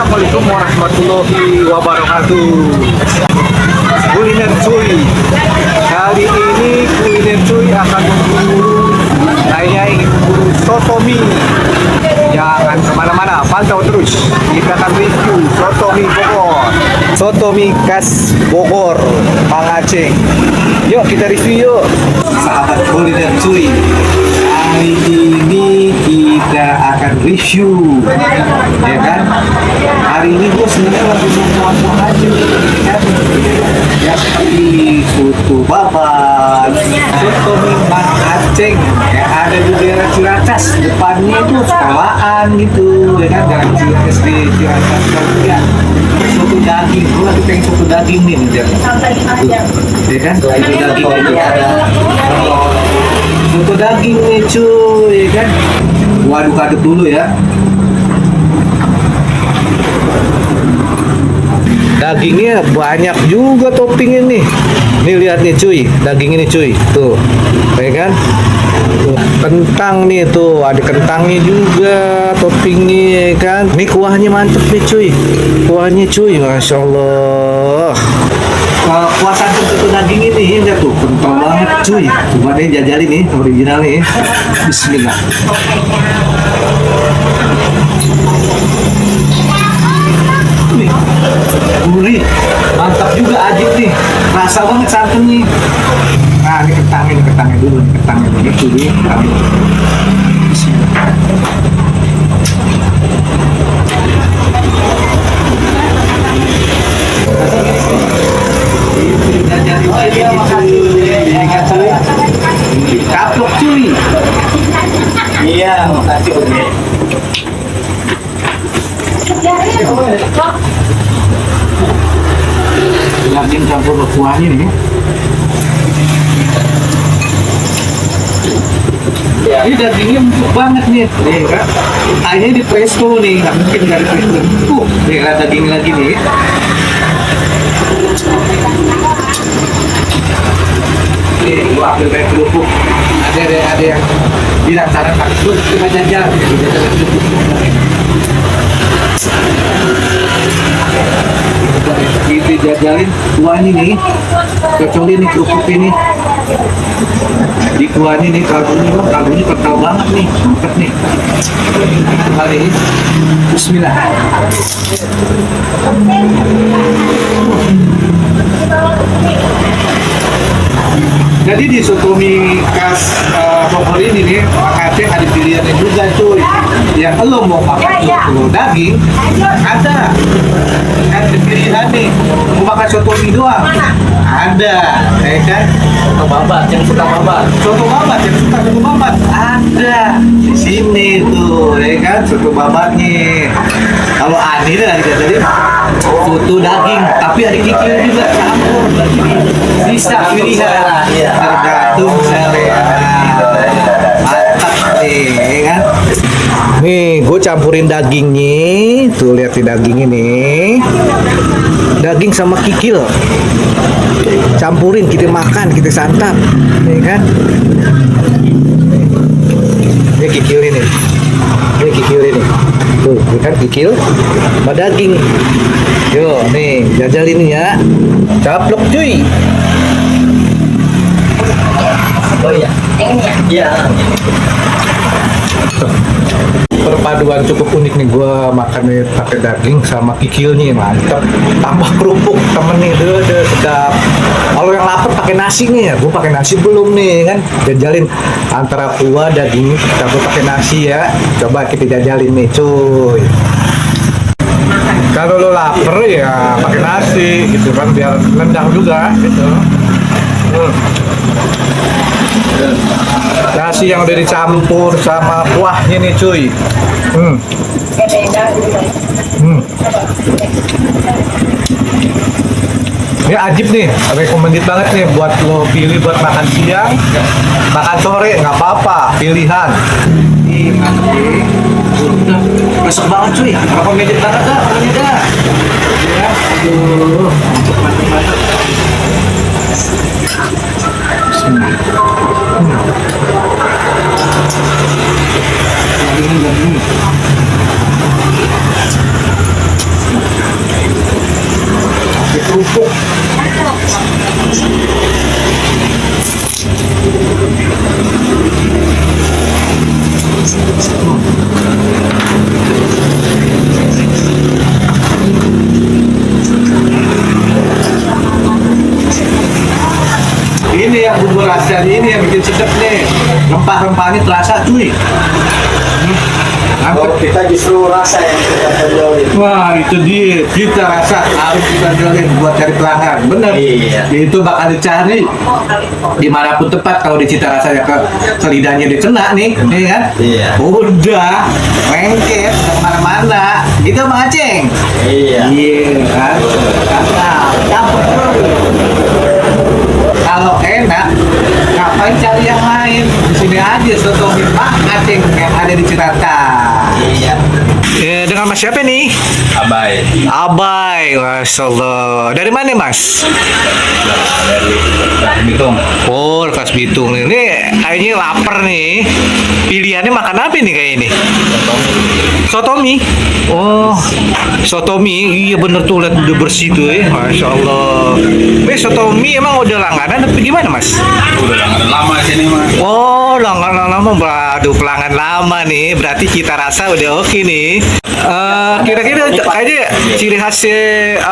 Assalamualaikum warahmatullahi wabarakatuh. Kuliner cuy. Kali ini kuliner cuy akan memburu. Saya ingin memburu soto mie. Jangan kemana-mana, pantau terus. Kita akan review soto mie Bogor. Soto mie khas Bogor, Bang Aceh. Yuk kita review yuk. Sahabat kuliner cuy. Kali ini kita akan review, ya kan? Hari ini gue sebenarnya lagi mau aja, kan? Ya seperti soto babat, soto mie Bang Aceh, ya ada di daerah Ciracas, depannya itu sekolahan gitu, ya kan? Jalan Ciracas di Ciracas ya. Soto daging, gue lagi pengen soto daging nih, ya kan? Soto daging ini ada. Soto daging nih cuy, ya kan? Waduh, aduk dulu ya. Dagingnya banyak juga toppingnya nih. Nih lihat nih cuy, daging ini cuy. Tuh, ya kan? Tuh, kentang nih tuh, ada kentangnya juga toppingnya, ya kan? Ini kuahnya mantep nih cuy. Kuahnya cuy, Masya Allah. Kuah santan soto daging ini lihat tuh, kental banget cuy. Coba deh jajalin nih, original nih. Bismillah. Wih, gurih, mantap juga Ajib nih. Rasa banget santannya. Nah, ini kentangnya dulu, kentangnya begitu nih. Bismillah. Kaplok cuy. Iya, makasih Budi. Daging campur kuahnya nih. Ini dagingnya empuk banget nih, kan? Airnya di presto nih, nggak mungkin nggak di presto. Nih daging lagi nih. Nih, gua ambil kayak kerupuk. Ada yang bilang saran maksud kita jajan. Kita jajalin kuahnya nih, kecuali nih kerupuk ini. Di kuahnya nih kaldunya kental banget nih, mantep nih. Kali ini, Bismillah. Jadi di soto mie khas Bogor ini nih, Bang Aceh ada pilihannya juga cuy. Yang lo mau makan soto daging, ada pilihan nih. Mau makan soto mie doang, ada, ya kan? Soto babat yang suka babat, ada di sini tuh, ya kan? Soto babatnya. Kalau Ani nih jadi soto daging, tapi ada kikil juga campur. Bisa pilihan, tergantung selera. Mantap nih, kan? Nih, gue campurin dagingnya. Tuh lihat di daging ini. Daging sama kikil. Campurin, kita makan, kita santap, nih kan? Ini kikil ini. Tuh, ini kan kikil sama daging. Yo, nih, jajalin ya. Caplok cuy. Oh iya. Iya. Perpaduan cukup unik nih, gua makannya pakai daging sama kikilnya, mantap. Tambah kerupuk temennya, deh sedap. Kalau yang lapar pakai nasi nih ya, gua pakai nasi belum nih kan. Jajalin antara kuah daging campur pakai nasi ya. Coba kita jajalin nih cuy. Kalau lo lapar ya pakai nasi gitu kan, biar nendang juga gitu. Nasi yang udah dicampur sama kuahnya nih cuy. Ini Ajib nih, recommended banget nih buat lo pilih buat makan siang, makan sore nggak apa-apa, pilihan. Masuk banget cuy, recommended banget dah, pokoknya dah. Ya, aduh, mantap. rasa ini yang bikin sedap nih. Rempah-rempahnya terasa cuy. Oh, kita justru rasa yang kita tonjolin. Wah itu dia, kita rasa harus kita jualin buat cari pelanggan, bener. Iya. Itu bakal dicari dimanapun tempat kalau di cita rasanya ke lidahnya dikena nih, ya kan? Iya. Udah lengket kemana-mana, gitu Bang Aceng. Iya. Iya kan? Karena campur terus. Kalau enak, ngapain cari yang lain? Di sini aja soto mie Bang Aceng yang ada di Cirata. Iya. Dengan Mas siapa nih? Abai. Abai, Masya Allah. Dari mana Mas? Dari Bitung. Oh, Khas Bitung. Ini kayaknya lapar nih. Pilihannya makan apa nih kayak ini? Sotomi. Oh, sotomi. Iya bener tuh, lihat udah bersih tuh ya. Masya Allah. Sotomi emang udah langganan tapi gimana Mas? Udah langganan lama sini mas. Oh, langganan lama. Waduh, pelanggan lama nih. Berarti kita rasa udah oke nih. Kira-kira kayaknya ciri khasnya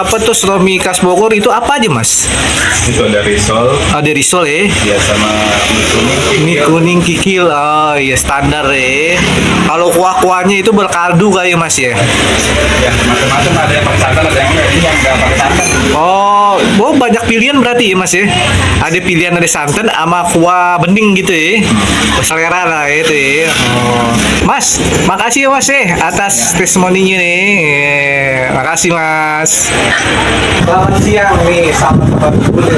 apa tuh sotomi khas Bogor itu apa aja Mas? Itu ada risol. Ada risol ya? Ya sama Mie kuning kikil. Oh iya standar ya. Kalau kuah-kuahnya itu berkaldu kayak Mas ya? Ya macam-macam, ada yang pakai santan, ada yang enggak. Ini yang enggak pakai santan. Oh banyak pilihan berarti ya Mas ya? Ada pilihan ada santan sama kuah bening gitu ya? Selera lah itu ya. Oh. Mas, makasih ya Mas ya atas testimoninya nih. Makasih Mas. Selamat siang nih sama teman gue.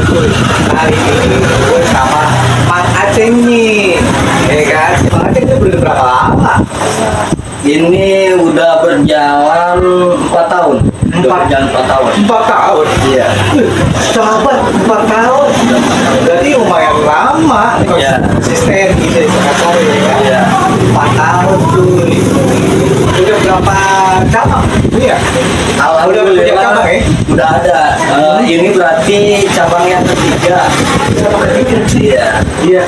Hari ini gue sama Mang Aceng nih. Ya kan? Mang Aceng itu udah berapa lama? Ini udah berjalan 4 tahun. Udah berjalan 4 tahun. 4 tahun? Iya. Sahabat 4 tahun. Berarti lumayan lama. Iya. Konsisten gitu ya. Iya. 4 tahun tuh. Udah berapa cabang? Iya. Udah punya cabang ya? Udah ada. Ini berarti cabang yang ketiga. Cabang ketiga? Iya. Iya.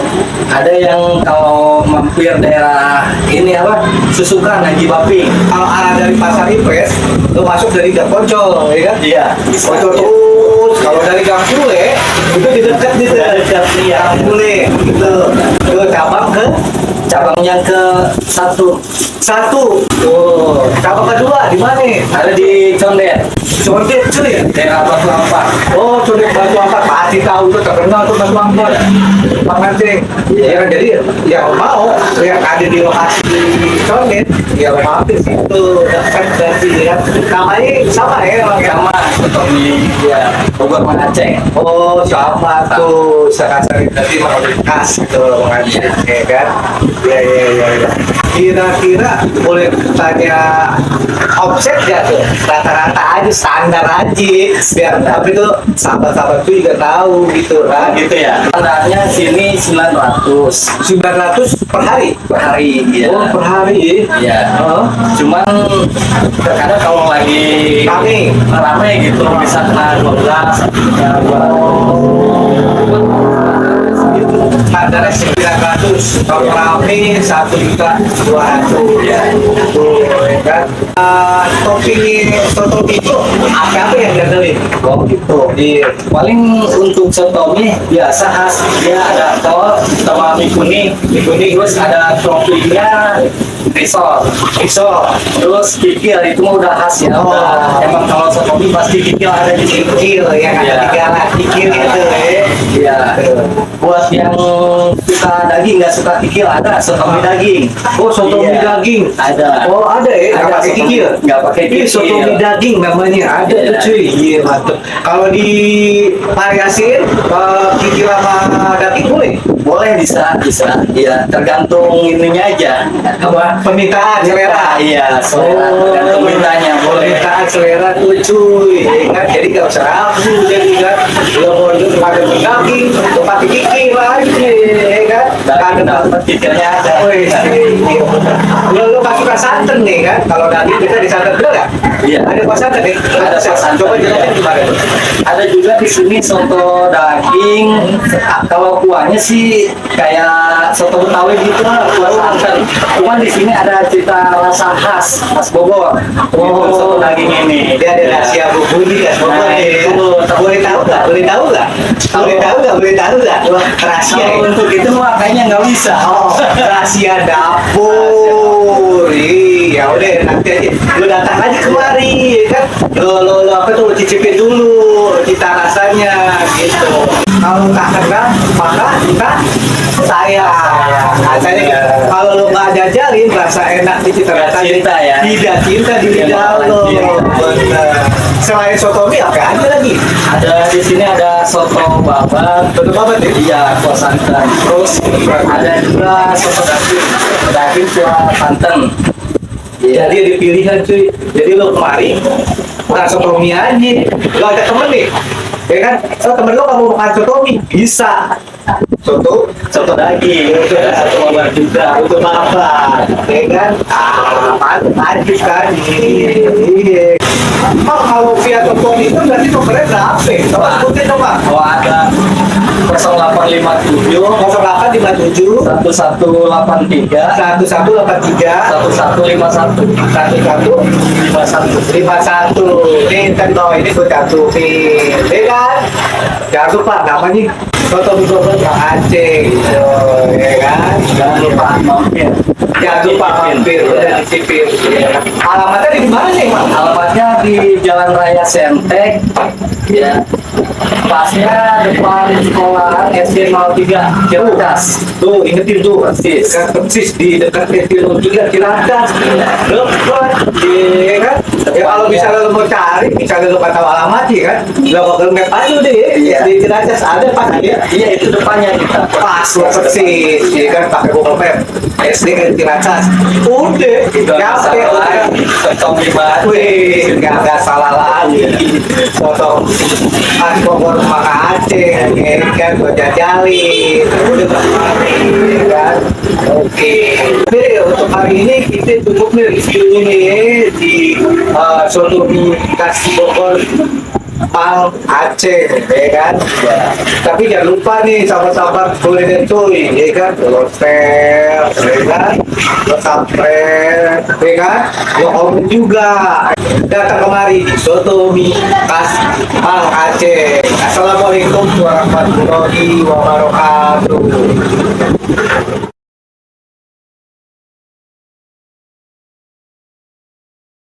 Ada yang kalau mampir daerah ini apa? Susukan Haji Baping. Kalau arah dari Pasar Impres, lu masuk dari Gang Poncol, ya kan? Iya. Poncol terus. Kalau dari Gang Pule, itu di dekat di Dekat, iya. Gang Pule, gitu. Ke cabang ke Cabang yang ke-1 satu. Oh, cabang kedua di mana? ada di Condet. Condet cuy. Daerah Batu Ampar. Oh, Condet Batu Ampar pasti tahu tuh, terkenal tuh Batu Ampar. Bang Aceng. Ya, jadi yang mau yang ada di lokasi Condet, ya mampir situ dekat dari ya. Namanya sama ya, Bang? Sama seperti ya Bogor Mang Aceng. Oh, sama tuh. Sekasar tadi mau khas gitu, Bang Aceng, ya kan? Ya. Kira-kira boleh tanya offset gak tuh? Rata-rata aja, standar aja. Biar tapi tuh sahabat-sahabat tuh juga tahu gitu kan. Gitu ya. Standarnya sini 900 900 per hari? per hari. Iya. Oh, per hari. Iya. Oh. Cuman terkadang kalau lagi rame gitu bisa kena 12 ya, Standarnya 900, kalau rame 1.200.000 ya. Tuh, ya kan? Topping soto itu apa yang diandelin? Oh gitu. Paling untuk sotomi biasa khas dia ada telur sama mie kuning, terus ada toppingnya risol, terus kikil itu mah udah khas ya. Oh. Udah, emang kalau sotomi pasti kikil ada di situ. Kikil ya kan? Iya. Kikil itu ya. Iya. Buat yang suka daging nggak suka kikil ada sotomi daging. Oh, soto mie Iya. daging. Ada. Oh, ada ya? Nggak Ada pakai soto- kikil? nggak pakai Ini soto kikil. mie daging namanya. Ada Iya. tuh cuy. Iya, mantep. Kalau di variasiin kikil sama daging boleh? Boleh bisa. Iya, tergantung ininya aja. Apa? Permintaan selera. Iya, selera. Tergantung mintanya. Boleh. Permintaan selera tuh cuy. Ya kan? Jadi nggak usah ragu. Jadi kan, lo mau itu pakai mie daging, lo pakai kikil aja, ya kan? Daging dapat, kikilnya ada. Wih, lo nggak suka santan nih kan? Kalau daging kita disantan bener nggak? Iya. Ada kuah santan nih? Ada kuah santan, Coba iya. jelasin gimana tuh? Ada juga di sini soto daging. Kalau kuahnya sih kayak soto Betawi gitu lah, kuah santan. Cuman di sini ada cita rasa khas Bogor. Gitu, soto daging ini. Dia ada rahasia bumbu nih, ya. Nah, itu. Boleh tahu nggak? Boleh tahu nggak? Boleh tahu nggak? Boleh tahu nggak? Wah, rahasia Kalau ya? untuk itu mah kayaknya nggak bisa. Oh, rahasia dapur. Iya, udah nanti aja. Lu datang aja kemari, ya kan? Lo apa tuh cicipin dulu cita rasanya gitu. Kalau tak kenal, maka kita sayang. Rasanya gitu. Kalau lo nggak jajalin, rasa enak di cita rasanya. Cinta ya. Tidak cinta di lidah lo. Bener. Selain soto mie apa aja lagi? Ada di sini ada soto babat, Soto apa tuh? iya kuah santan. Terus ada juga soto daging, daging kuah santan. Jadi ada pilihan cuy. Jadi lo kemari bukan soto mie aja. Lo ada temen nih, ya kan? Oh temen lo kamu makan soto mie bisa. Soto daging, soto babat juga, soto babat, ya kan? Mantap kan? Iya. Oh, kalau via soto mie itu berarti nomornya berapa? Coba sebutin dong Pak. Oh ada 0857 0857 1183 1183 1151 1151 ini tentu ini gue jatuhin ya kan jangan lupa namanya soto mie bogor Kang Aceh gitu ya kan jangan lupa mampir. jangan lupa mampir udah dicipin alamatnya di mana nih Mas? Alamatnya di Jalan Raya Sentek, ya. Pasnya depan sekolahan SD 03 Ciracas. Tuh ingetin tuh Persis. kan persis di dekat Tirto juga Ciracas dekat ya kan ya kalau misalnya lo mau cari misalnya lo nggak tahu alamat ya kan lo Google Map aja deh Iya. di Ciracas ada pas ya Iya itu depannya kita. pas lo persis ya kan pakai Google Map SD ke Ciracas udah Itu nyampe udah. soto mie batu. Wih, nggak salah lagi. Soto khas Bogor Maka Aceh, ya kan, gue jajalin. Udah kemarin, ya kan. Oke. Jadi untuk hari ini kita cukup nih reviewnya nih di soto mie khas Bogor Mang Aceh, ya kan. Tapi jangan lupa nih sahabat-sahabat kuliner cuy, ya kan. Lo share, ya kan. Lo subscribe, ya kan. Lo komen juga. Datang kemari di soto mie khas Mang Aceh. Assalamualaikum warahmatullahi wabarakatuh.